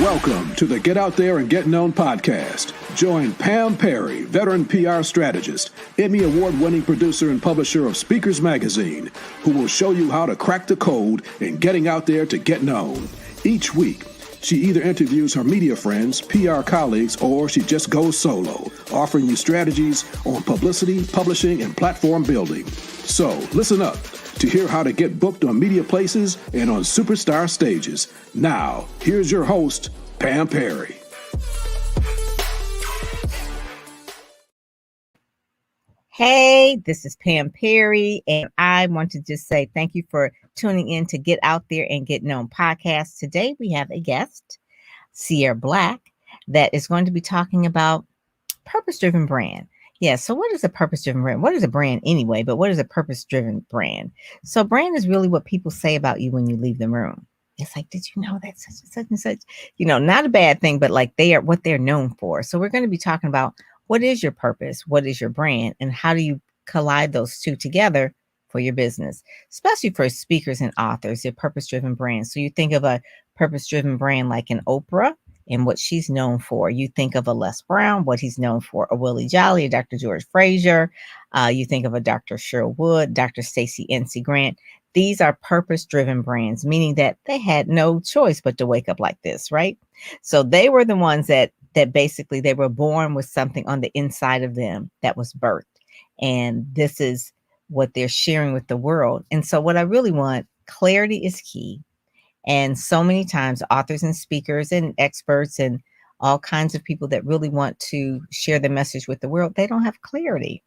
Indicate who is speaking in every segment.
Speaker 1: Welcome to the Get Out There and Get Known podcast. Join Pam Perry, veteran PR strategist, Emmy award-winning producer and publisher of Speakers Magazine, who will show you how to crack the code in getting out there to get known. Each week, she either interviews her media friends, PR colleagues, or she just goes solo, offering you strategies on publicity, publishing, and platform building. So listen up to hear how to get booked on media places and on superstar stages. Now, here's your host, Pam Perry.
Speaker 2: Hey, this is Pam Perry, and I want to just say thank you for tuning in to Get Out There and Get Known podcast. Today, we have a guest, Sierra Black, that is going to be talking about purpose-driven brand. Yeah, so what is a purpose-driven brand? What is a brand anyway, but what is a purpose-driven brand? So brand is really what people say about you when you leave the room. It's like, did you know that such and such and such? You know, not a bad thing, but like they are what they're known for. So we're going to be talking about what is your purpose? What is your brand? And how do you collide those two together for your business, especially for speakers and authors, your purpose-driven brand. So you think of a purpose-driven brand like an Oprah and what she's known for. You think of a Les Brown, what he's known for, a Willie Jolly, a Dr. George Frazier. You think of a Dr. Cheryl Wood, Dr. Stacey NC Grant. These are purpose-driven brands, meaning that they had no choice but to wake up like this, right? So they were the ones that basically they were born with something on the inside of them that was birthed. And this is what they're sharing with the world. And so what I really want, clarity is key. And so many times authors and speakers and experts and all kinds of people that really want to share the message with the world, they don't have clarity.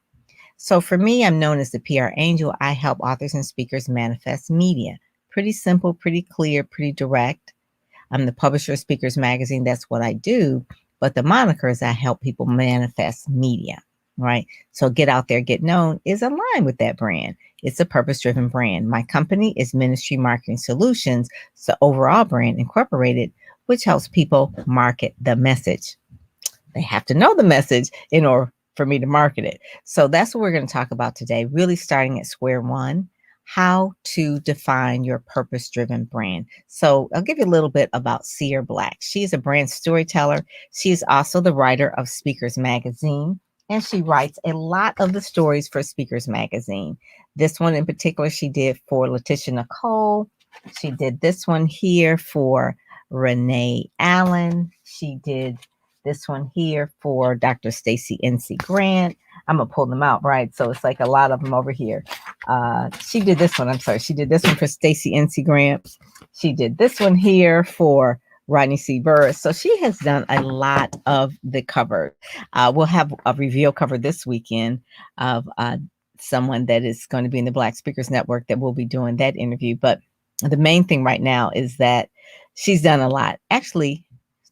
Speaker 2: So for me, I'm known as the PR angel. I help authors and speakers manifest media. Pretty simple, pretty clear, pretty direct. I'm the publisher of Speakers Magazine. That's what I do. But the moniker is I help people manifest media, right? So Get Out There, Get Known is aligned with that brand. It's a purpose-driven brand. My company is Ministry Marketing Solutions. It's the overall brand incorporated, which helps people market the message. They have to know the message in order for me to market it. So that's what we're going to talk about today, really starting at square one, how to define your purpose-driven brand. So I'll give you a little bit about Sierra Black. She's a brand storyteller. She's also the writer of Speakers Magazine, and she writes a lot of the stories for Speakers Magazine. This one in particular, she did for Letitia Nicole. She did this one here for Renee Allen. She did this one here for Dr. Stacey NC Grant. I'm going to pull them out, right? So it's like a lot of them over here. She did this one. She did this one for Stacey NC Grant. She did this one here for Rodney C. Burris. So she has done a lot of the cover. We'll have a reveal cover this weekend of someone that is going to be in the Black Speakers Network that will be doing that interview. But the main thing right now is that she's done a lot. Actually,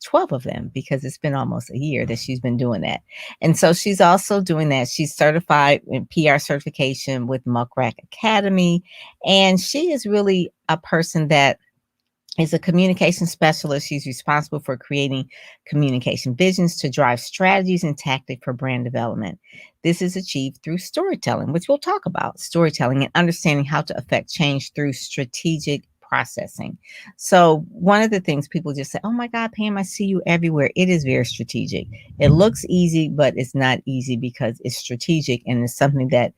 Speaker 2: 12 of them, because it's been almost a year that she's been doing that. And so she's also doing that. She's certified in PR certification with Muckrack Academy. And she is really a person that is a communication specialist. She's responsible for creating communication visions to drive strategies and tactics for brand development. This is achieved through storytelling, which we'll talk about, storytelling and understanding how to affect change through strategic processing. So one of the things people just say, oh my God, Pam, I see you everywhere. It is very strategic. It looks easy, but it's not easy because it's strategic. And it's something that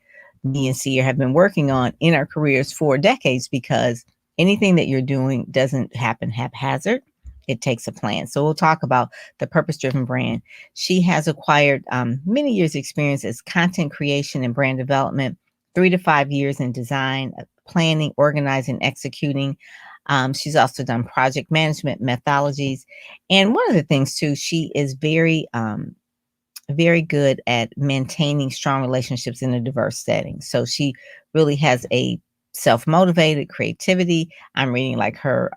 Speaker 2: me and Sierra have been working on in our careers for decades, because anything that you're doing doesn't happen haphazard. It takes a plan. So we'll talk about the purpose-driven brand. She has acquired many years experience as content creation and brand development, 3 to 5 years in design, planning, organizing, executing. She's also done project management methodologies. And one of the things too, she is very good at maintaining strong relationships in a diverse setting. So she really has a self-motivated creativity. I'm reading like her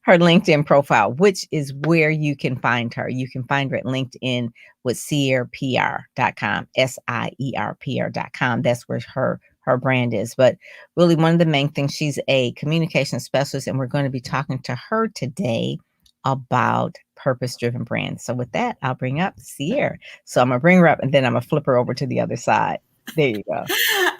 Speaker 2: her LinkedIn profile, which is where you can find her. You can find her at LinkedIn with SierPR.com, SIERPR.com. That's where her brand is. But really one of the main things, she's a communication specialist, and we're going to be talking to her today about purpose-driven brands. So with that, I'll bring up Sierra. So I'm going to bring her up and then I'm going to flip her over to the other side. There you go.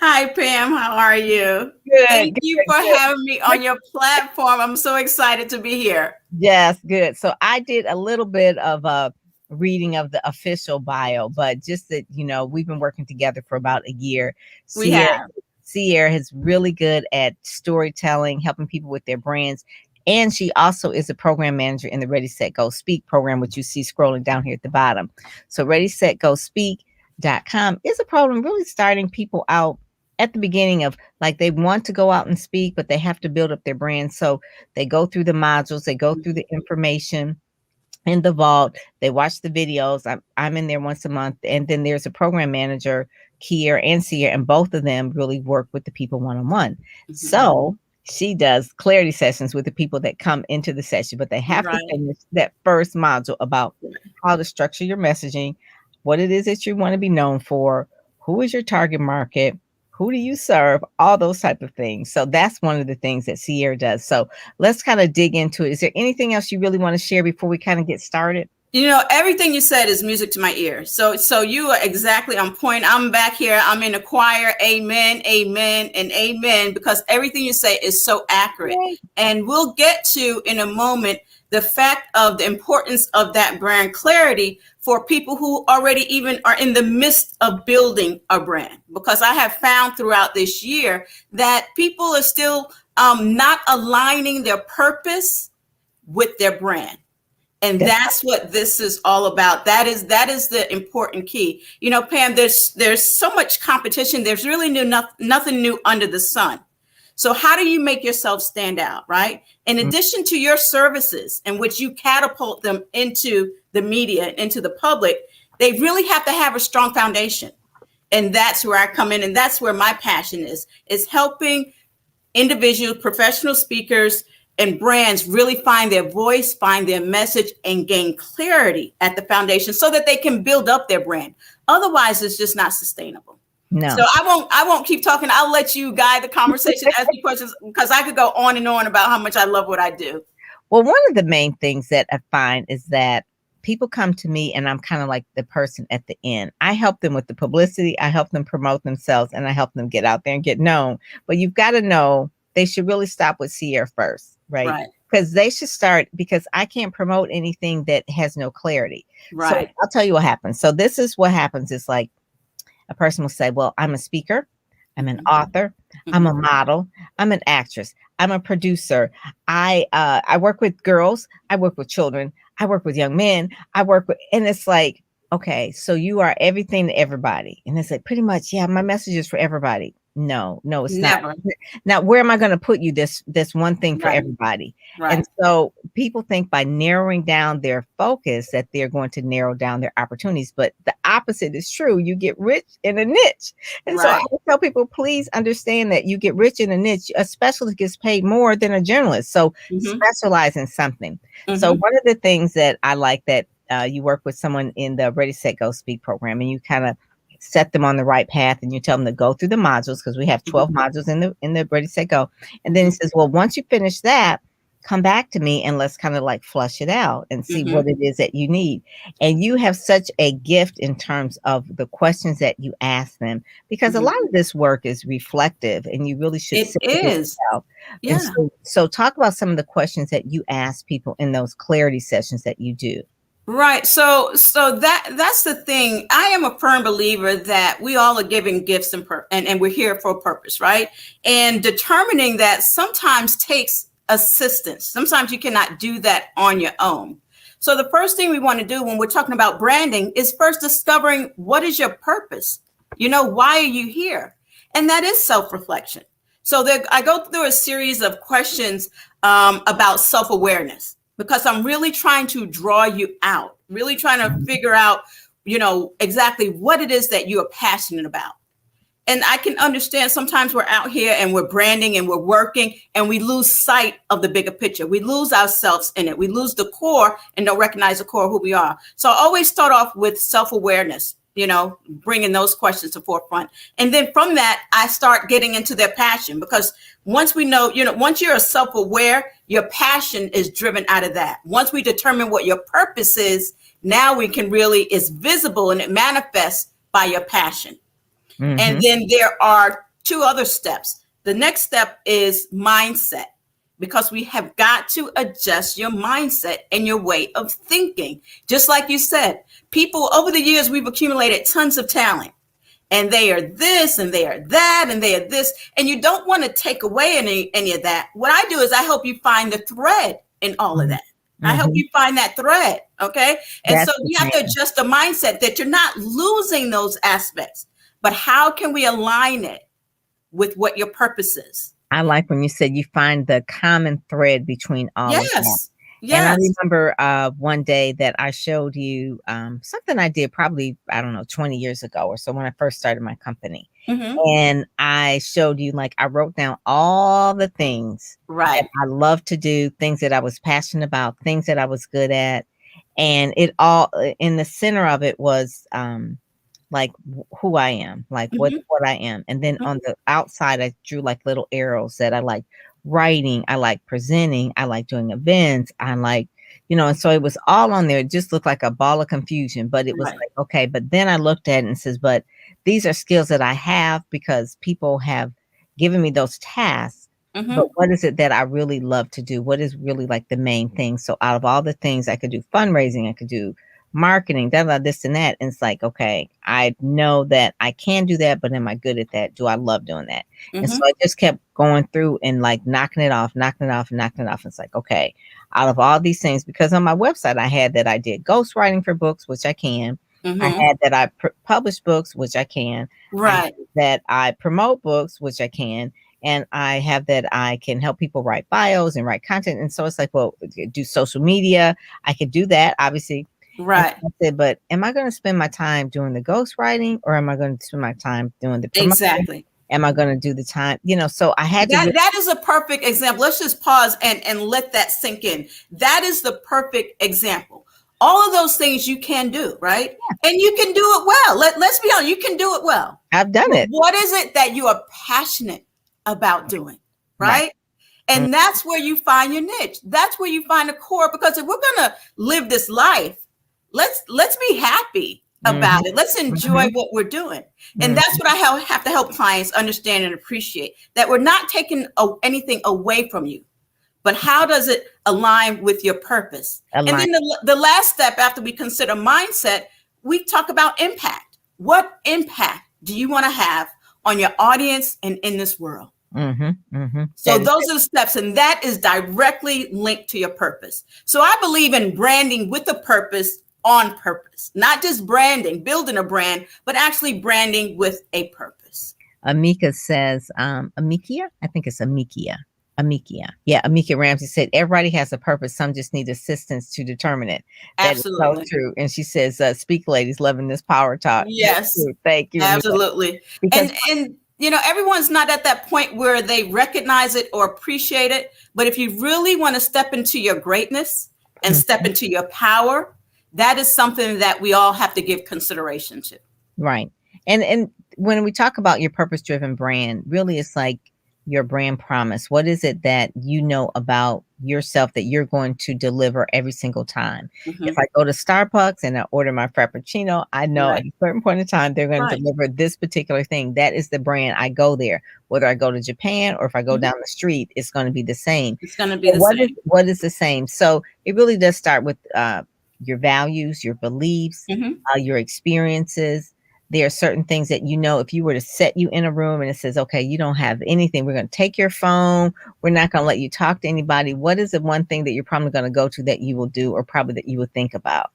Speaker 3: Hi, Pam. How are you? Thank
Speaker 2: Good,
Speaker 3: you for
Speaker 2: good.
Speaker 3: having me on your platform. I'm so excited to be here.
Speaker 2: Yes, good. So I did a little bit of a reading of the official bio, but just that, we've been working together for about a year.
Speaker 3: We
Speaker 2: Sierra,
Speaker 3: have.
Speaker 2: Sierra is really good at storytelling, helping people with their brands. And she also is a program manager in the Ready, Set, Go, Speak program, which you see scrolling down here at the bottom. So ReadySetGoSpeak.com is a program really starting people out at the beginning of, like, they want to go out and speak, but they have to build up their brand. So they go through the modules, they go through the information in the vault, they watch the videos. I'm in there once a month. And then there's a program manager, Kier and Sierra, and both of them really work with the people one-on-one. So she does clarity sessions with the people that come into the session, but they have to finish that first module about how to structure your messaging, what it is that you want to be known for, who is your target market, who do you serve, all those type of things. So that's one of the things that Sierra does. So let's kind of dig into it. Is there anything else you really want to share before we kind of get started?
Speaker 3: Everything you said is music to my ear. So you are exactly on point. I'm back here. I'm in a choir. Amen, amen, and amen, because everything you say is so accurate. And we'll get to, in a moment, the fact of the importance of that brand clarity for people who already even are in the midst of building a brand. Because I have found throughout this year that people are still not aligning their purpose with their brand. And that's what this is all about. That is the important key. Pam, there's so much competition. There's really nothing new under the sun. So how do you make yourself stand out, right? In addition to your services in which you catapult them into the media, into the public, they really have to have a strong foundation. And that's where I come in. And that's where my passion is helping individuals, professional speakers, and brands really find their voice, find their message, and gain clarity at the foundation so that they can build up their brand. Otherwise, it's just not sustainable.
Speaker 2: No.
Speaker 3: So I won't keep talking. I'll let you guide the conversation, ask me questions, because I could go on and on about how much I love what I do.
Speaker 2: Well, one of the main things that I find is that people come to me and I'm kind of like the person at the end. I help them with the publicity. I help them promote themselves, and I help them get out there and get known. But you've got to know they should really stop with Sierra first, right? Because they should start, because I can't promote anything that has no clarity.
Speaker 3: Right.
Speaker 2: So I'll tell you what happens. So this is what happens. It's like a person will say, well, I'm a speaker, I'm an author, I'm a model, I'm an actress, I'm a producer. I work with girls, I work with children, I work with young men, and it's like, okay, so you are everything to everybody. And it's like, pretty much, yeah, my message is for everybody. No, it's
Speaker 3: never.
Speaker 2: not. Now, where am I going to put you this one thing for everybody? And so people think by narrowing down their focus that they're going to narrow down their opportunities, but the opposite is true. You get rich in a niche. And so I tell people, please understand that you get rich in a niche. A specialist gets paid more than a generalist. So specialize in something. So one of the things that I like that you work with someone in the Ready, Set, Go, Speak program, and you kind of set them on the right path, and you tell them to go through the modules, because we have 12 modules in the Ready, Set, Go. And then it says, well, once you finish that, come back to me and let's kind of like flush it out and see what it is that you need. And you have such a gift in terms of the questions that you ask them, because a lot of this work is reflective, and you really should sit with yourself.
Speaker 3: Yeah.
Speaker 2: And so talk about some of the questions that you ask people in those clarity sessions that you do.
Speaker 3: Right. So that's the thing. I am a firm believer that we all are given gifts and we're here for a purpose, right? And determining that sometimes takes assistance. Sometimes you cannot do that on your own. So the first thing we want to do when we're talking about branding is first discovering what is your purpose? Why are you here? And that is self-reflection. So I go through a series of questions about self-awareness, because I'm really trying to draw you out, really trying to figure out, exactly what it is that you are passionate about. And I can understand sometimes we're out here and we're branding and we're working and we lose sight of the bigger picture. We lose ourselves in it. We lose the core and don't recognize the core of who we are. So I always start off with self-awareness, bringing those questions to forefront. And then from that, I start getting into their passion, because once we know, once you're self-aware, your passion is driven out of that. Once we determine what your purpose is, now we can it's visible and it manifests by your passion. And then there are two other steps. The next step is mindset, because we have got to adjust your mindset and your way of thinking. Just like you said, people over the years, we've accumulated tons of talent, and they are this and they are that and they are this. And you don't want to take away any of that. What I do is I help you find the thread in all of that. I help you find that thread. Okay. And so you have to adjust the mindset that you're not losing those aspects, but how can we align it with what your purpose is?
Speaker 2: I like when you said you find the common thread between all of that.
Speaker 3: Yes.
Speaker 2: And I remember one day that I showed you something I did probably, 20 years ago or so when I first started my company. And I showed you, like, I wrote down all the things that I love to do, things that I was passionate about, things that I was good at. And it all in the center of it was like who I am, like what I am. And then on the outside, I drew like little arrows that I like writing, I like presenting, I like doing events, I like, and so it was all on there. It just looked like a ball of confusion, but it was like, okay. But then I looked at it and says, but these are skills that I have because people have given me those tasks. But what is it that I really love to do? What is really like the main thing? So out of all the things, I could do fundraising, I could do marketing, this and that. And it's like, okay, I know that I can do that, but am I good at that? Do I love doing that? And so I just kept going through and like knocking it off. It's like, okay, out of all these things, because on my website, I had that I did ghostwriting for books, which I can. I had that I publish books, which I can. That I promote books, which I can. And I have that I can help people write bios and write content. And so it's like, well, do social media. I could do that, obviously. I said, but am I going to spend my time doing the ghostwriting, or am I going to spend my time doing the promotion?
Speaker 3: Exactly.
Speaker 2: Am I going to do the time? So I had
Speaker 3: to. That is a perfect example. Let's just pause and let that sink in. That is the perfect example. All of those things you can do, right? Yeah. And you can do it well. Let's be honest, you can do it well.
Speaker 2: I've done it.
Speaker 3: What is it that you are passionate about doing, right? And that's where you find your niche. That's where you find a core, because if we're going to live this life, let's be happy about it. Let's enjoy what we're doing. And that's what I have to help clients understand and appreciate, that we're not taking anything away from you, but how does it align with your purpose? And then the last step after we consider mindset, we talk about impact. What impact do you want to have on your audience and in this world? So those are the steps, and that is directly linked to your purpose. So I believe in branding with a purpose, on purpose, not just branding, building a brand, but actually branding with a purpose.
Speaker 2: Amika says, Amikia? I think it's Amikia. Yeah, Amika Ramsey said, everybody has a purpose. Some just need assistance to determine it. That
Speaker 3: Absolutely.
Speaker 2: is so true. And she says, speak ladies, loving this power talk.
Speaker 3: Yes.
Speaker 2: Thank you.
Speaker 3: Absolutely. And everyone's not at that point where they recognize it or appreciate it. But if you really want to step into your greatness and step into your power, that is something that we all have to give consideration to.
Speaker 2: Right. And when we talk about your purpose-driven brand, really it's like your brand promise. What is it that you know about yourself that you're going to deliver every single time? If I go to Starbucks and I order my Frappuccino, I know at a certain point in time, they're going to deliver this particular thing. That is the brand. I go there. Whether I go to Japan or if I go down the street, it's going to be the same.
Speaker 3: It's going to be the same.
Speaker 2: What is the same? So it really does start with your values, your beliefs, your experiences. There are certain things that, if you were to set you in a room and it says, okay, you don't have anything, we're going to take your phone, we're not going to let you talk to anybody. What is the one thing that you're probably going to go to that you will do, or probably that you will think about?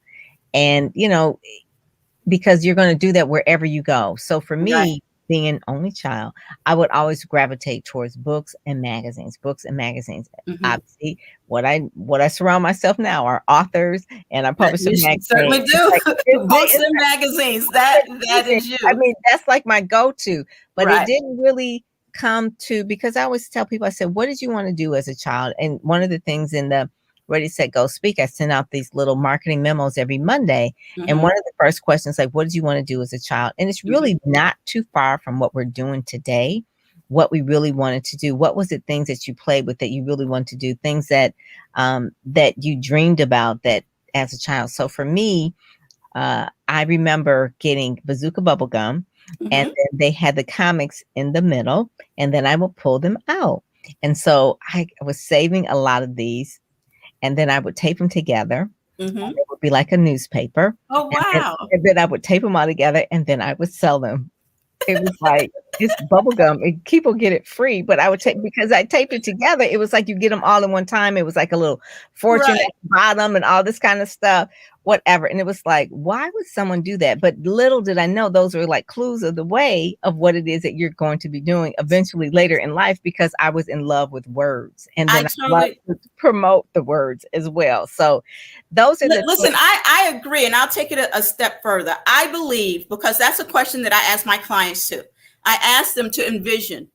Speaker 2: And, because you're going to do that wherever you go. So for me, being an only child, I would always gravitate towards books and magazines. Obviously, what I surround myself now are authors, and I publish a magazine.
Speaker 3: Certainly do. Books and magazines. That is you.
Speaker 2: I mean, that's like my go-to. But it didn't really come to, because I always tell people, I said, what did you want to do as a child? And one of the things in the Ready, Set, Go, Speak, I send out these little marketing memos every Monday. And one of the first questions, like, what did you want to do as a child? And it's really not too far from what we're doing today, what we really wanted to do. What was it, things that you played with that you really wanted to do, things that that you dreamed about that as a child? So for me, I remember getting Bazooka bubble gum. And then they had the comics in the middle, and then I would pull them out. And so I was saving a lot of these, and then I would tape them together. And it would be like a newspaper.
Speaker 3: Oh, wow.
Speaker 2: And then I would tape them all together, and then I would sell them. It was like, it's bubble gum. People get it free, but I would take, because I taped it together, it was like you get them all in one time. It was like a little fortune at the bottom and all this kind of stuff, whatever. And it was like, why would someone do that? But little did I know those were like clues of the way of what it is that you're going to be doing eventually later in life, because I was in love with words, and then I loved to promote the words as well. So those are
Speaker 3: listen, I agree, and I'll take it a step further. I believe, because that's a question that I ask my clients too. I ask them to envision,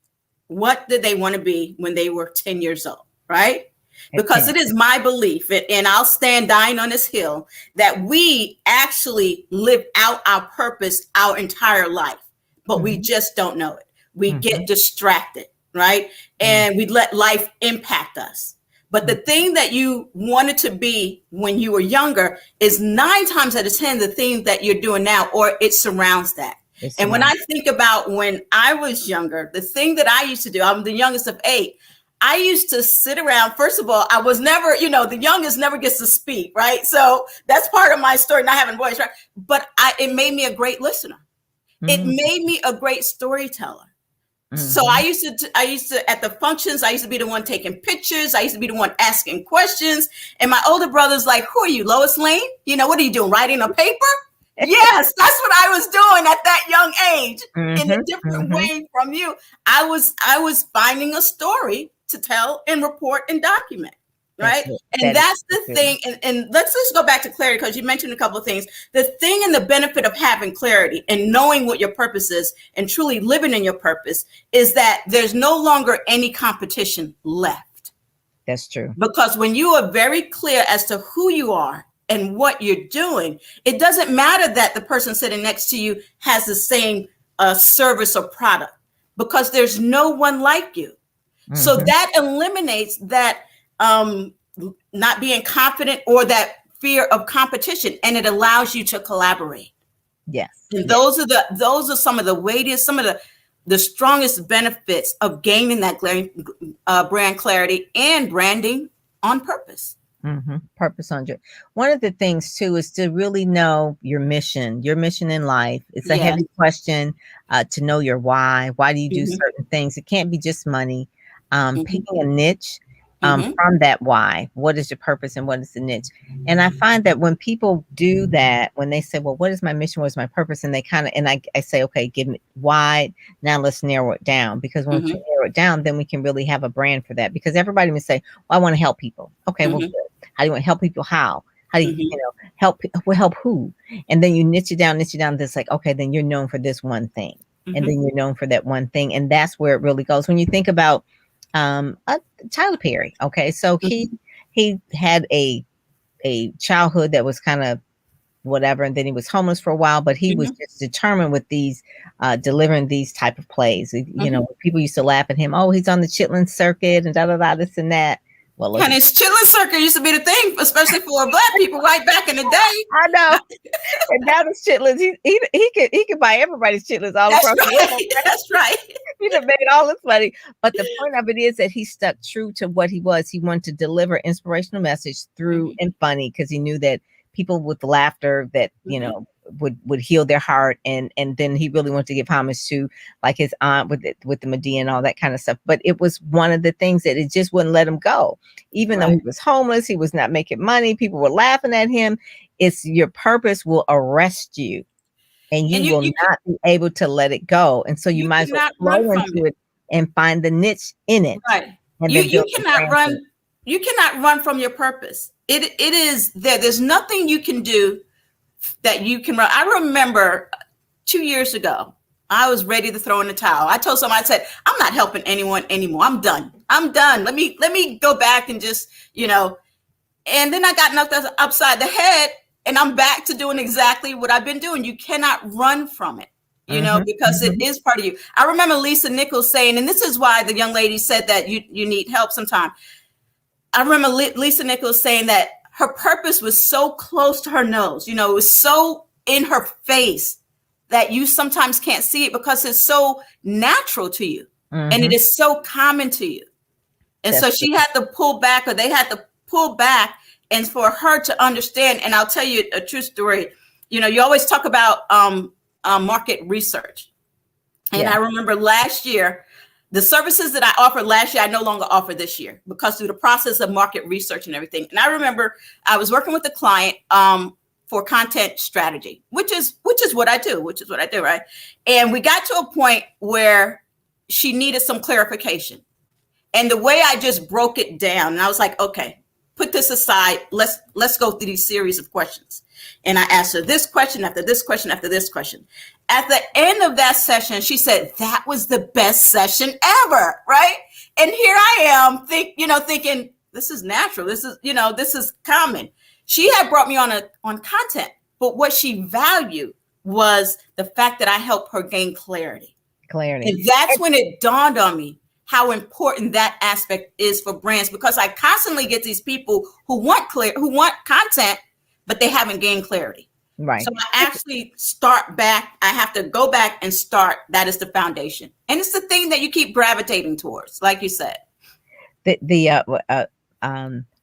Speaker 3: what did they want to be when they were 10 years old, right? Because it is my belief, and I'll stand dying on this hill, that we actually live out our purpose our entire life, but we just don't know it. We get distracted, right? And we let life impact us. But the thing that you wanted to be when you were younger is 9 times out of 10 the thing that you're doing now, or it surrounds that. And when I think about when I was younger, the thing that I used to do, I'm the youngest of 8. I used to sit around. First of all, I was never, the youngest never gets to speak, right? So that's part of my story, not having a voice, right? But it made me a great listener. It made me a great storyteller. So I used to, at the functions, I used to be the one taking pictures. I used to be the one asking questions. And my older brother's like, who are you, Lois Lane? What are you doing, writing a paper? Yes, that's what I was doing at that young age, in a different way from you. I was finding a story to tell and report and document, right? And that's the thing. And let's just go back to clarity, because you mentioned a couple of things. The thing and the benefit of having clarity and knowing what your purpose is and truly living in your purpose is that there's no longer any competition left.
Speaker 2: That's true.
Speaker 3: Because when you are very clear as to who you are and what you're doing, it doesn't matter that the person sitting next to you has the same service or product, because there's no one like you. So that eliminates that not being confident or that fear of competition, and it allows you to collaborate.
Speaker 2: Yes.
Speaker 3: And those are some of the weightiest, some of the strongest benefits of gaining that brand clarity and branding on purpose.
Speaker 2: Purpose on your. One of the things too is to really know your mission in life. It's a heavy question to know your why. Why do you do certain things? It can't be just money. Picking a niche from that why. What is your purpose and what is the niche? And I find that when people do that, when they say, well, what is my mission? What is my purpose? And they kind of, and I say, okay, give me wide. Now let's narrow it down, because when we narrow it down, then we can really have a brand for that, because everybody would say, well, I want to help people. Okay, well, good. How do you want to help people? How do you, help? Well, help who? And then you niche it down. That's like, okay, then you're known for this one thing. And then you're known for that one thing. And that's where it really goes. When you think about Tyler Perry. Okay. So he had a childhood that was kind of whatever. And then he was homeless for a while, but he was just determined with these, delivering these type of plays. People used to laugh at him. Oh, he's on the Chitlin circuit and this and that. Well,
Speaker 3: and his Chitlin circuit used to be the thing, especially for Black people right back in the day.
Speaker 2: I know. And now the Chitlins, he could buy everybody's Chitlins all across the world.
Speaker 3: That's right.
Speaker 2: He'd have made all this money. But the point of it is that he stuck true to what he was. He wanted to deliver inspirational message through and funny, because he knew that people with laughter that, would heal their heart. And then he really wanted to give homage to like his aunt with the Medea and all that kind of stuff. But it was one of the things that it just wouldn't let him go. Even though he was homeless, he was not making money. People were laughing at him. It's your purpose will arrest you, and you will not be able to let it go. And so you might as well flow into it and find the niche in it.
Speaker 3: Right. You cannot run. You cannot run from your purpose. It is there. There's nothing you can do that you can run. I remember 2 years ago, I was ready to throw in the towel. I told someone, I said, I'm not helping anyone anymore. I'm done. Let me go back and just, and then I got knocked upside the head, and I'm back to doing exactly what I've been doing. You cannot run from it, because it is part of you. I remember Lisa Nichols saying, and this is why the young lady said that you need help sometime. I remember Lisa Nichols saying that her purpose was so close to her nose, it was so in her face that you sometimes can't see it because it's so natural to you and it is so common to you. And so she had to pull back, or they had to pull back, and for her to understand. And I'll tell you a true story. You know, you always talk about market research. And I remember last year, the services that I offered last year, I no longer offer this year because through the process of market research and everything. And I remember I was working with a client for content strategy, which is what I do, right? And we got to a point where she needed some clarification. And the way I just broke it down, and I was like, okay, put this aside. Let's go through these series of questions. And I asked her this question after this question after this question. At the end of that session, she said, that was the best session ever, right? And here I am thinking, this is natural. This is common. She had brought me on content, but what she valued was the fact that I helped her gain clarity. And that's when it dawned on me how important that aspect is for brands, because I constantly get these people who want content, but they haven't gained clarity.
Speaker 2: Right.
Speaker 3: So I actually start back. I have to go back and start. That is the foundation. And it's the thing that you keep gravitating towards, like you said.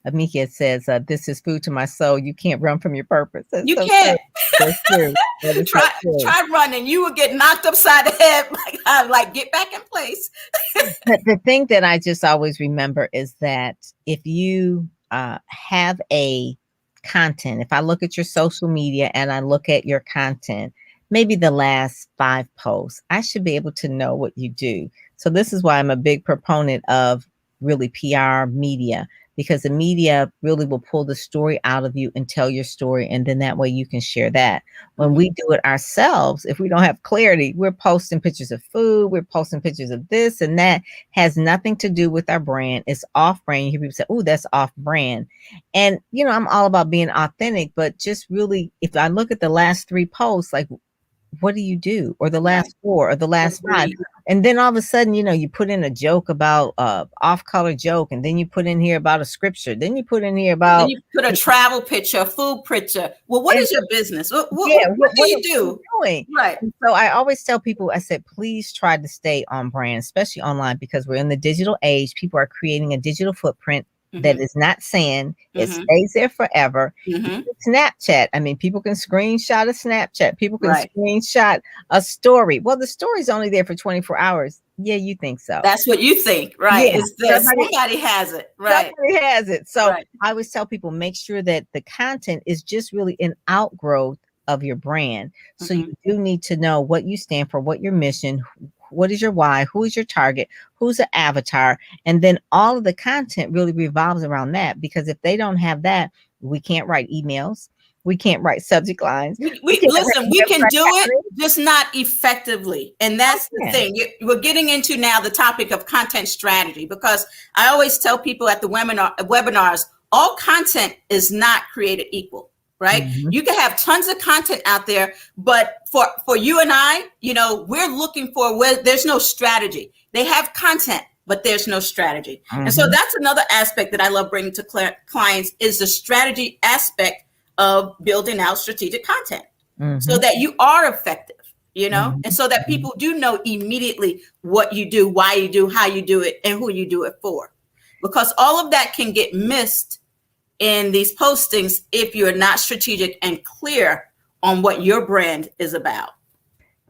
Speaker 2: Amika says, this is food to my soul. You can't run from your purpose.
Speaker 3: You can't.
Speaker 2: That's true.
Speaker 3: Try running. You will get knocked upside the head. Like get back in place.
Speaker 2: The thing that I just always remember is that if you have a content, if I look at your social media and I look at your content, maybe the last 5 posts, I should be able to know what you do. So this is why I'm a big proponent of really PR media, because the media really will pull the story out of you and tell your story. And then that way you can share that. When we do it ourselves, if we don't have clarity, we're posting pictures of food, we're posting pictures of this and that, has nothing to do with our brand. It's off brand. You hear people say, oh, that's off brand. And, I'm all about being authentic, but just really, if I look at the last 3 posts, like, what do you do? Or the last 4 or the last 5. And then all of a sudden, you put in a joke about off-color joke, and then you put in here about a scripture. Then you put in here about.
Speaker 3: Then you put a travel picture, a food picture. Well, what is your business? What do you do? Right.
Speaker 2: And so I always tell people, I said, please try to stay on brand, especially online, because we're in the digital age. People are creating a digital footprint that is not sand. It stays there forever. Snapchat. I mean, people can screenshot a Snapchat. People can screenshot a story. Well, the story's only there for 24 hours. Yeah, you think so.
Speaker 3: That's what you think, right? Yeah. Somebody has it, right?
Speaker 2: Somebody has it. So I always tell people, make sure that the content is just really an outgrowth of your brand. So you do need to know what you stand for, what your mission, what is your why, who is your target, who's the avatar, and then all of the content really revolves around that. Because if they don't have that, we can't write emails, we can't write subject lines.
Speaker 3: We can do it, just not effectively. And that's the thing. We're getting into now the topic of content strategy, because I always tell people at the webinars, all content is not created equal. Right. You can have tons of content out there, but for you and I, we're looking for where there's no strategy. They have content, but there's no strategy. And so that's another aspect that I love bringing to clients, is the strategy aspect of building out strategic content so that you are effective, and so that people do know immediately what you do, why you do, how you do it, and who you do it for. Because all of that can get missed in these postings if you're not strategic and clear on what your brand is about.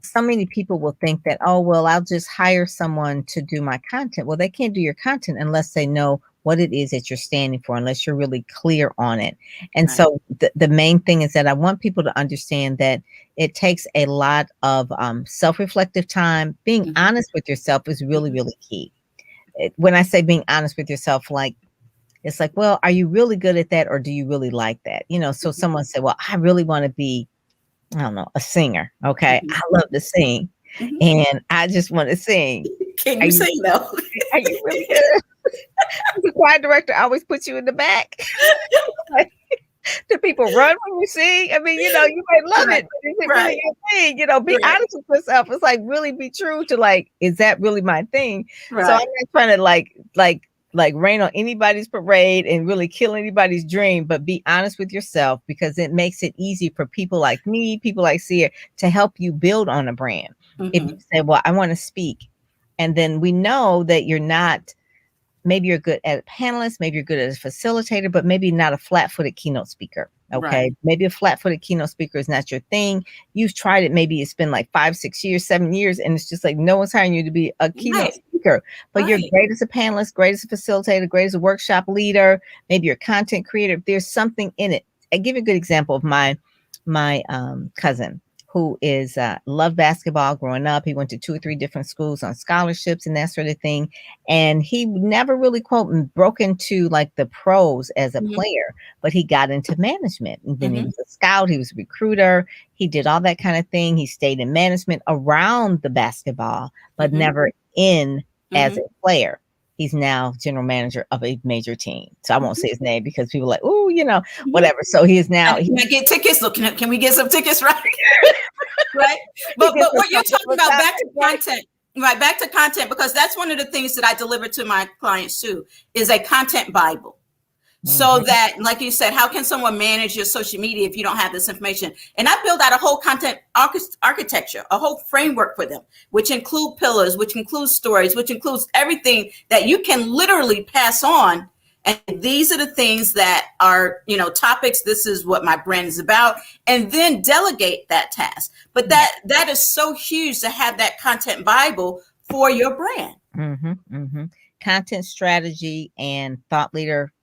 Speaker 2: So many people will think that, oh, well, I'll just hire someone to do my content. Well, they can't do your content unless they know what it is that you're standing for, unless you're really clear on it. And so the main thing is that I want people to understand that it takes a lot of self-reflective time. Being honest with yourself is really, really key. When I say being honest with yourself, it's like, well, are you really good at that, or do you really like that? So someone said, well, I really want to be, I don't know, a singer. Okay. I love to sing and I just want to sing.
Speaker 3: Can you sing though?
Speaker 2: Are you really good? The choir director always puts you in the back. Do people run when you sing? I mean, you might love it, but is it really your thing? Be honest with yourself. It's like, really be true to is that really my thing? So I'm not trying to like rain on anybody's parade and really kill anybody's dream, but be honest with yourself, because it makes it easy for people like me, people like Sia, to help you build on a brand. If you say, well, I want to speak, and then we know that you're not, maybe you're good at a panelist, maybe you're good as a facilitator, but maybe not a flat-footed keynote speaker. Okay. Right. Maybe a flat-footed keynote speaker is not your thing. You've tried it. Maybe it's been like 5, 6 years, 7 years, and it's just like no one's hiring you to be a keynote speaker. But you're great as a panelist, great as a facilitator, great as a workshop leader. Maybe you're a content creator. There's something in it. I give you a good example of my cousin, who is loved basketball growing up. He went to 2 or 3 different schools on scholarships and that sort of thing. And he never really, quote, broke into like the pros as a player, but he got into management. And then he was a scout, he was a recruiter, he did all that kind of thing. He stayed in management around the basketball, but never in as a player. He's now general manager of a major team. So I won't say his name because people are like, oh, you know, whatever. So he is now.
Speaker 3: Can I get tickets? Look, can we get some tickets, right? Right. But what you're talking about, back to content, right? Back to content, because that's one of the things that I deliver to my clients too, is a content Bible. So that, like you said, how can someone manage your social media if you don't have this information? And I build out a whole content architecture, a whole framework for them, which include pillars, which includes stories, which includes everything that you can literally pass on. And these are the things that are, you know, topics. This is what my brand is about. And then delegate that task. But that is so huge to have that content Bible for your brand.
Speaker 2: Content strategy and thought leader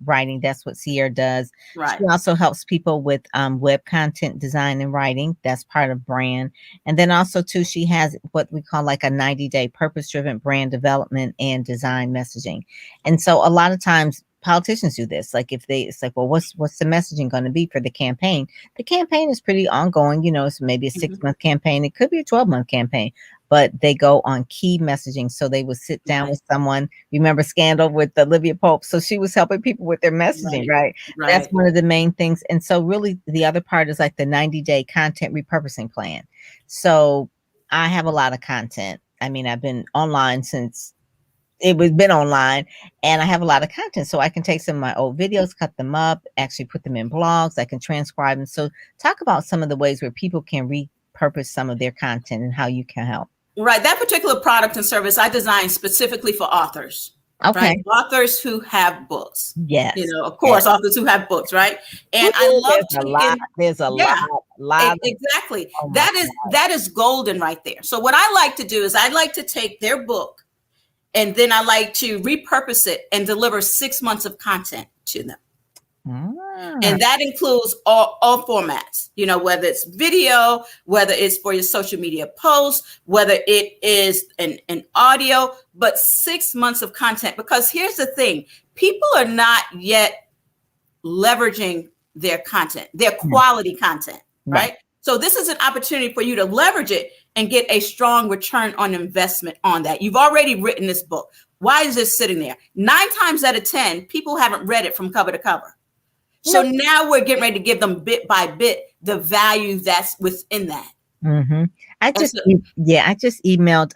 Speaker 2: writing. That's what Sierra does. Right. She also helps people with web content design and writing. That's part of brand. And then also too, she has what we call like a 90-day purpose-driven brand development and design messaging. And so a lot of times politicians do this. Like it's like, well, what's the messaging going to be for the campaign? The campaign is pretty ongoing. You know, it's maybe a 6-month campaign. It could be a 12-month campaign. But they go on key messaging. So they would sit down with someone. Remember Scandal with Olivia Pope? So she was helping people with their messaging, right? That's one of the main things. And so really the other part is like the 90-day content repurposing plan. So I have a lot of content. I mean, I've been online since it was been online, and I have a lot of content. So I can take some of my old videos, cut them up, actually put them in blogs. I can transcribe them. So talk about some of the ways where people can repurpose some of their content and how you can help.
Speaker 3: Right. That particular product and service I designed specifically for authors.
Speaker 2: Okay.
Speaker 3: Right? Authors who have books.
Speaker 2: Yes.
Speaker 3: You know, of course, authors who have books, right? And I love
Speaker 2: there's a lot.
Speaker 3: Exactly. That is golden right there. So what I like to do is I like to take their book and then I like to repurpose it and deliver 6 months of content to them. And that includes all formats, you know, whether it's video, whether it's for your social media posts, whether it is an audio, but 6 months of content. Because here's the thing, people are not yet leveraging their content, their quality content, right? So this is an opportunity for you to leverage it and get a strong return on investment on that. You've already written this book. Why is this sitting there? 9 times out of 10, people haven't read it from cover to cover. So now we're getting ready to give them bit by bit the value that's within that.
Speaker 2: I just emailed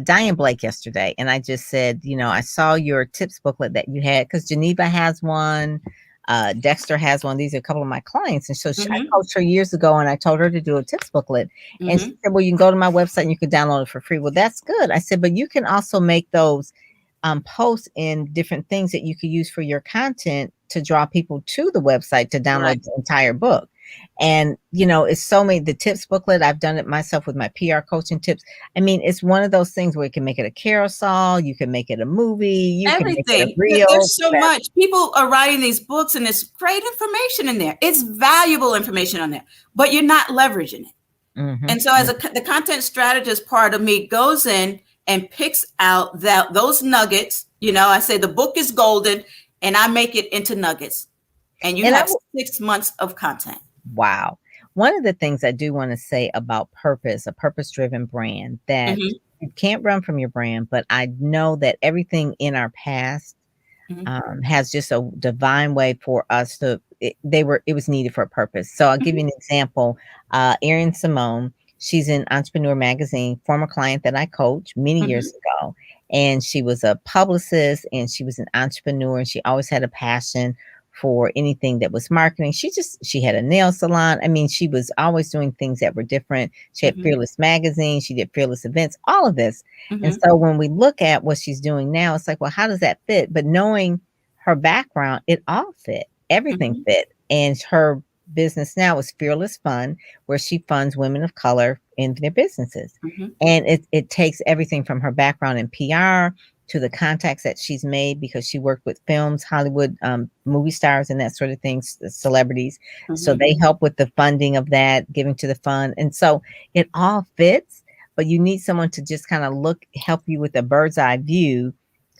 Speaker 2: Diane Blake yesterday, and I just said, you know, I saw your tips booklet that you had, because Geneva has one, Dexter has one. These are a couple of my clients, and so I coached her years ago, and I told her to do a tips booklet, and she said, well, you can go to my website and you can download it for free. Well, that's good. I said, but you can also make those posts in different things that you could use for your content to draw people to the website to download the entire book. And, you know, it's so many, the tips booklet, I've done it myself with my PR coaching tips. I mean, it's one of those things where you can make it a carousel, you can make it a movie, you
Speaker 3: everything.
Speaker 2: Can make it a reel.
Speaker 3: There's so much. People are writing these books and there's great information in there. It's valuable information on there, but you're not leveraging it. And so as the content strategist part of me goes in and picks out those nuggets. You know, I say the book is golden and I make it into nuggets. And you have 6 months of content.
Speaker 2: Wow. One of the things I do want to say about purpose, a purpose-driven brand, that you can't run from your brand, but I know that everything in our past has just a divine way for us to, it was needed for a purpose. So I'll give you an example. Erin Simone, She's in Entrepreneur Magazine, former client that I coached many years ago. And she was a publicist and she was an entrepreneur, and she always had a passion for anything that was marketing. She had a nail salon. I mean, she was always doing things that were different. She had Fearless Magazine. She did Fearless events, all of this. And so when we look at what she's doing now, it's like, well, how does that fit? But knowing her background, it all fit. Everything fit. And her business now is Fearless Fund, where she funds women of color in their businesses. And it takes everything from her background in PR to the contacts that she's made, because she worked with films, Hollywood movie stars and that sort of things, celebrities. So they help with the funding of that, giving to the fund. And so it all fits, but you need someone to just kind of help you with a bird's eye view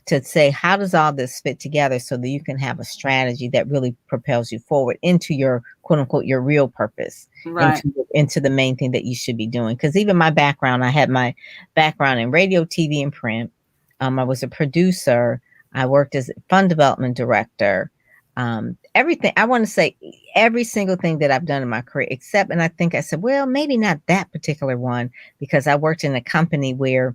Speaker 2: to say, how does all this fit together so that you can have a strategy that really propels you forward into your quote unquote, your real purpose, into the main thing that you should be doing. Because even my background, I had my background in radio, TV, and print. I was a producer. I worked as a fund development director. Everything, I want to say every single thing that I've done in my career, except, and I think I said, well, maybe not that particular one, because I worked in a company where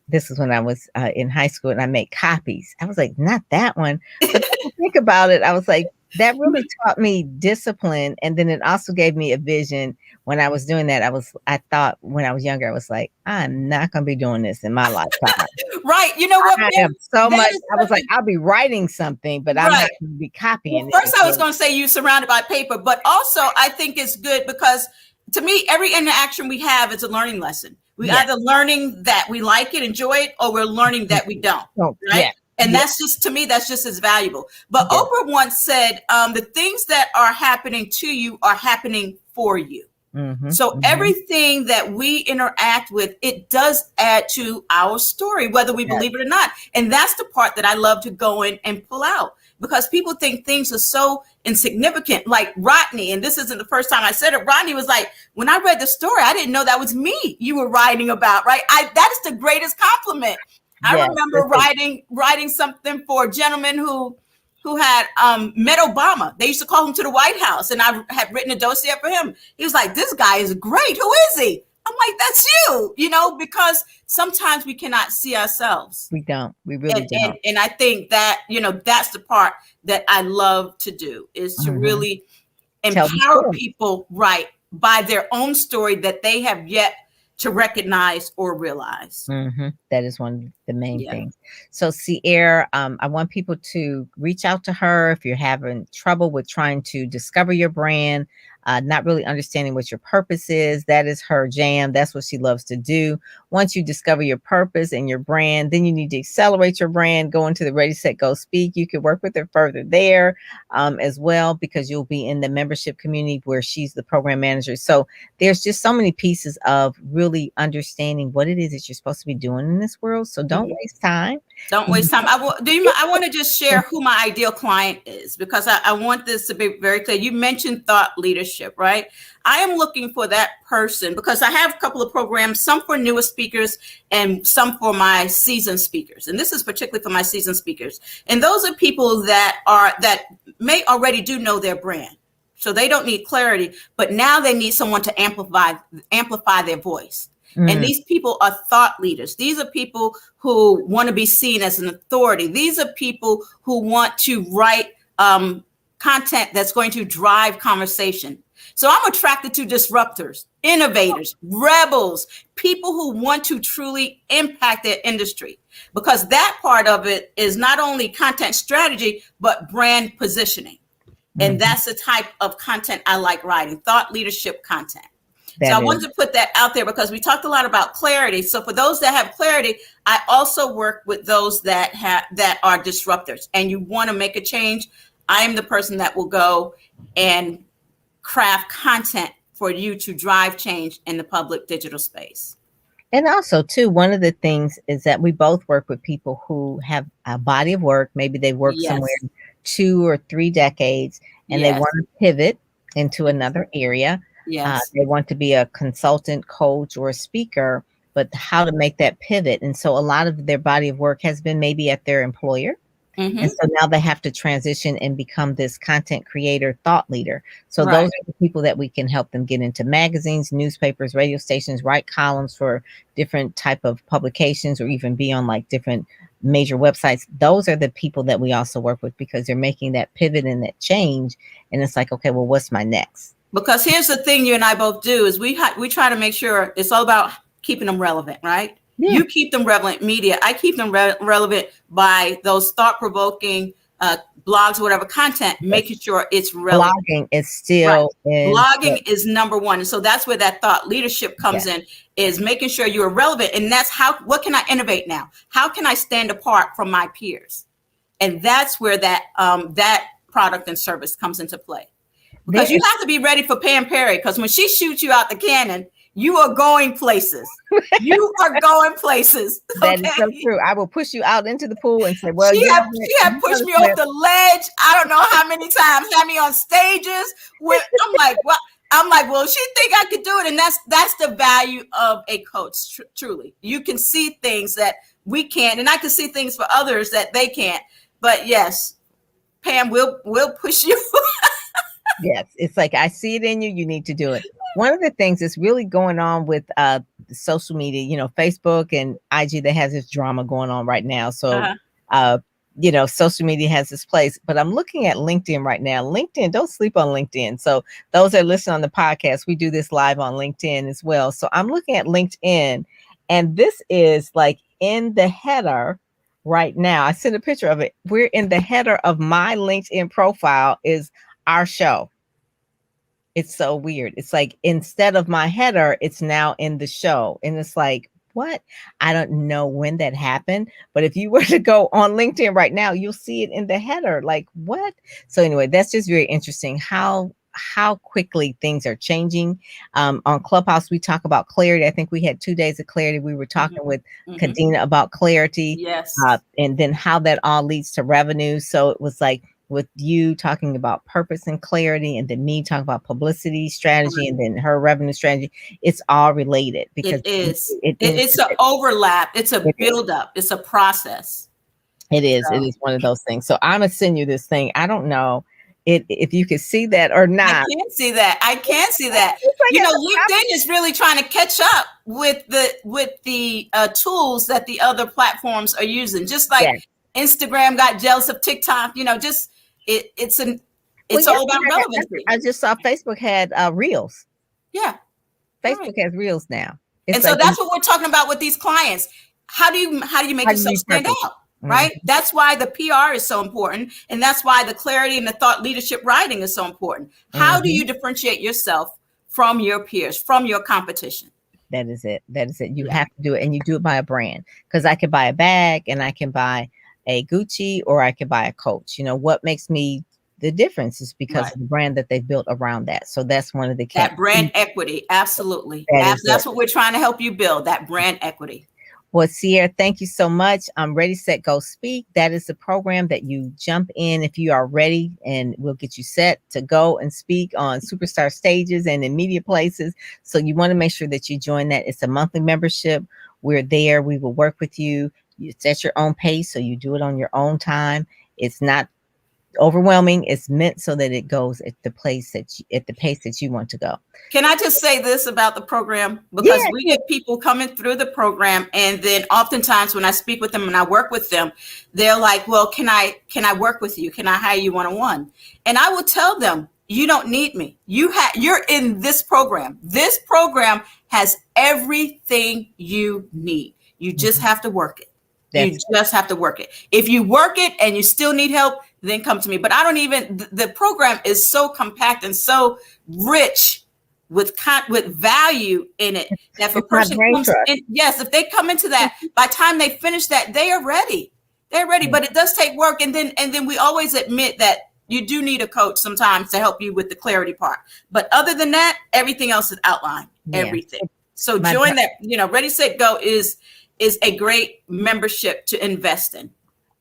Speaker 2: this is when I was in high school and I made copies. I was like, not that one. But then to think about it, I was like, that really taught me discipline. And then it also gave me a vision. When I was doing that, I thought when I was younger, I was like, I'm not going to be doing this in my lifetime.
Speaker 3: Right. You know what?
Speaker 2: I have so much. I was like, I'll be writing something, but I'm not going to be copying
Speaker 3: it. First, I was going to say you surrounded by paper, but also I think it's good because to me, every interaction we have is a learning lesson. We either learning that we like it, enjoy it, or we're learning that we don't. Right. Yeah. And that's just, to me, that's just as valuable. But Oprah once said, the things that are happening to you are happening for you. So everything that we interact with, it does add to our story, whether we believe it or not. And that's the part that I love to go in and pull out, because people think things are so insignificant, like Rodney. And this isn't the first time I said it. Rodney was like, when I read the story, I didn't know that was me you were writing about, right? That is the greatest compliment. I remember writing something for a gentleman who had met Obama. They used to call him to the White House, and I had written a dossier for him. He was like, this guy is great. Who is he? I'm like, that's you, because sometimes we cannot see ourselves.
Speaker 2: We don't. We really don't.
Speaker 3: And I think that, that's the part that I love to do, is to really empower people, by their own story that they have yet to recognize or realize.
Speaker 2: That is one of the main things. So Sierra, I want people to reach out to her if you're having trouble with trying to discover your brand, not really understanding what your purpose is. That is her jam. That's what she loves to do. Once you discover your purpose and your brand, then you need to accelerate your brand, go into the Ready, Set, Go, Speak. You can work with her further there as well, because you'll be in the membership community where she's the program manager. So there's just so many pieces of really understanding what it is that you're supposed to be doing in this world. So don't waste time.
Speaker 3: Don't waste time. I want to just share who my ideal client is, because I want this to be very clear. You mentioned thought leadership, right? I am looking for that person, because I have a couple of programs, some for newer speakers and some for my seasoned speakers. And this is particularly for my seasoned speakers. And those are people that may already do know their brand. So they don't need clarity, but now they need someone to amplify their voice. And these people are thought leaders. These are people who want to be seen as an authority. These are people who want to write content that's going to drive conversation. So I'm attracted to disruptors, innovators, rebels, people who want to truly impact their industry, because that part of it is not only content strategy, but brand positioning. And that's the type of content I like writing, thought leadership content. So I wanted to put that out there, because we talked a lot about clarity. So for those that have clarity, I also work with those that are disruptors, and you want to make a change. I am the person that will go and craft content for you to drive change in the public digital space.
Speaker 2: And also, too, one of the things is that we both work with people who have a body of work. Maybe they work somewhere 2 or 3 decades, and they want to pivot into another area. They want to be a consultant, coach, or a speaker, but how to make that pivot. And so a lot of their body of work has been maybe at their employer, And so now they have to transition and become this content creator, thought leader. So
Speaker 3: Right.
Speaker 2: those are the people that we can help them get into magazines, newspapers, radio stations, write columns for different type of publications, or even be on like different major websites. Those are the people that we also work with, because they're making that pivot and that change. And it's like, okay, well, what's my next?
Speaker 3: Because here's the thing you and I both do is we try to make sure it's all about keeping them relevant, right? Yeah. You keep them relevant media. I keep them relevant by those thought-provoking blogs, whatever content, making sure it's relevant.
Speaker 2: Blogging is still
Speaker 3: blogging is number one. And so that's where that thought leadership comes in, is making sure you're relevant. And that's what can I innovate now? How can I stand apart from my peers? And that's where that product and service comes into play. Because you have to be ready for Pam Perry, because when she shoots you out the cannon, you are going places. You are going places. Okay?
Speaker 2: That is so true. I will push you out into the pool and say, well,
Speaker 3: she had pushed me off the ledge. I don't know how many times, had me on stages. I'm like, well, she think I could do it. And that's the value of a coach, truly. You can see things that we can't, and I can see things for others that they can't. But yes, Pam, we'll push you.
Speaker 2: Yes, it's like, I see it in you. You need to do it. One of the things that's really going on with social media, Facebook and IG, that has this drama going on right now. So, social media has this place. But I'm looking at LinkedIn right now. LinkedIn, don't sleep on LinkedIn. So those that listen on the podcast, we do this live on LinkedIn as well. So I'm looking at LinkedIn, and this is like in the header right now. I sent a picture of it. We're in the header of my LinkedIn profile is our show. It's so weird. It's like, instead of my header, it's now in the show. And it's like, what? I don't know when that happened, but if you were to go on LinkedIn right now, you'll see it in the header. Like, what? So anyway, that's just very interesting how quickly things are changing. On Clubhouse, we talk about clarity. I think we had 2 days of clarity. We were talking with Kadena about clarity.
Speaker 3: Yes.
Speaker 2: And then how that all leads to revenue. So it was like, with you talking about purpose and clarity, and then me talking about publicity strategy, and then her revenue strategy, it's all related, because
Speaker 3: it's an overlap. It's a buildup. It's a process.
Speaker 2: It is. So. It is one of those things. So I'm gonna send you this thing. I don't know if you can see that or not.
Speaker 3: I can't see that. Like, LinkedIn is really trying to catch up with the tools that the other platforms are using. Just like Instagram got jealous of TikTok. It's all about relevancy.
Speaker 2: I just saw Facebook had Reels.
Speaker 3: Yeah.
Speaker 2: Facebook has Reels now.
Speaker 3: And so that's what we're talking about with these clients. How do you make yourself stand out? Right? That's why the PR is so important. And that's why the clarity and the thought leadership writing is so important. How do you differentiate yourself from your peers, from your competition?
Speaker 2: That is it. You have to do it, and you do it by a brand. Because I could buy a bag, and I can buy a Gucci, or I could buy a Coach. What makes me the difference is because of the brand that they've built around that. So that's one of the
Speaker 3: that brand equity. Absolutely. That's what we're trying to help you build, that brand equity.
Speaker 2: Well, Sierra, thank you so much. Ready, Set, Go, Speak. That is the program that you jump in if you are ready, and we'll get you set to go and speak on superstar stages and in media places. So you want to make sure that you join that. It's a monthly membership. We're there. We will work with you. It's at your own pace, so you do it on your own time. It's not overwhelming. It's meant so that it goes at the pace that you want to go.
Speaker 3: Can I just say this about the program? Because we get people coming through the program, and then oftentimes when I speak with them and I work with them, they're like, well, can I work with you? Can I hire you one-on-one? And I will tell them, you don't need me. You're in this program. This program has everything you need. You just have to work it. Just have to work it. If you work it and you still need help, then come to me. But the program is so compact and so rich with value in it that if a person comes in, if they come into that, by the time they finish that, they are ready. They're ready, but it does take work. And then we always admit that you do need a coach sometimes to help you with the clarity part. But other than that, everything else is outlined. Everything. So join that. Ready, Set, Go is a great membership to invest in.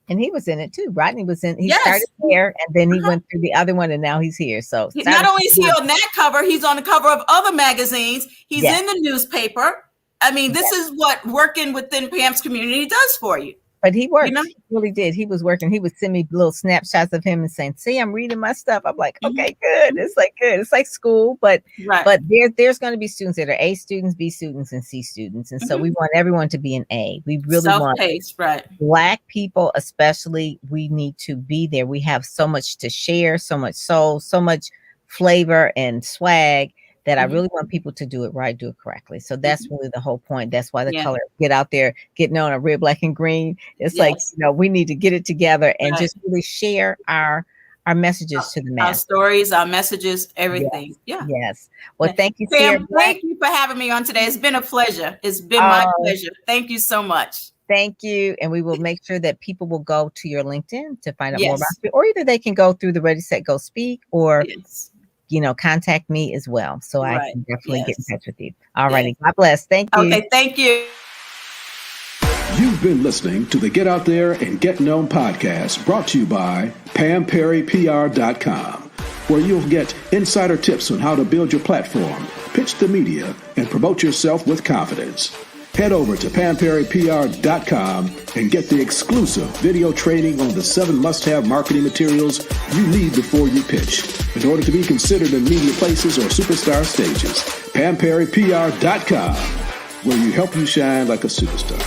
Speaker 2: And he was in it too. Rodney was in. He started there, and then he went through the other one, and now he's here. So
Speaker 3: not only is he on that cover, he's on the cover of other magazines. He's in the newspaper. I mean, this is what working within Pam's community does for you.
Speaker 2: But he worked.
Speaker 3: You know?
Speaker 2: He really did. He was working. He would send me little snapshots of him and saying, "See, I'm reading my stuff." I'm like, "Okay, good." It's like good. It's like school, but there's going to be students that are A students, B students, and C students, and so we want everyone to be an A. We really want Black people, especially. We need to be there. We have so much to share, so much soul, so much flavor and swag. That I really want people to do it right, do it correctly. So that's really the whole point. That's why the color, get out there, get known on red, black, and green. It's like, we need to get it together and just really share our messages to the mass.
Speaker 3: Our stories, our messages, everything.
Speaker 2: Yes. Well, thank you,
Speaker 3: Pam. Thank you for having me on today. It's been a pleasure. It's been my pleasure. Thank you so much.
Speaker 2: Thank you. And we will make sure that people will go to your LinkedIn to find out more about you, or either they can go through the Ready, Set, Go Speak, or contact me as well. So I can definitely get in touch with you. All righty. God bless. Thank you.
Speaker 3: Okay. Thank you.
Speaker 1: You've been listening to the Get Out There and Get Known podcast, brought to you by PamPerryPR.com, where you'll get insider tips on how to build your platform, pitch the media, and promote yourself with confidence. Head over to PamPerryPR.com and get the exclusive video training on the 7 must-have marketing materials you need before you pitch in order to be considered in media places or superstar stages. PamPerryPR.com, where you help you shine like a superstar.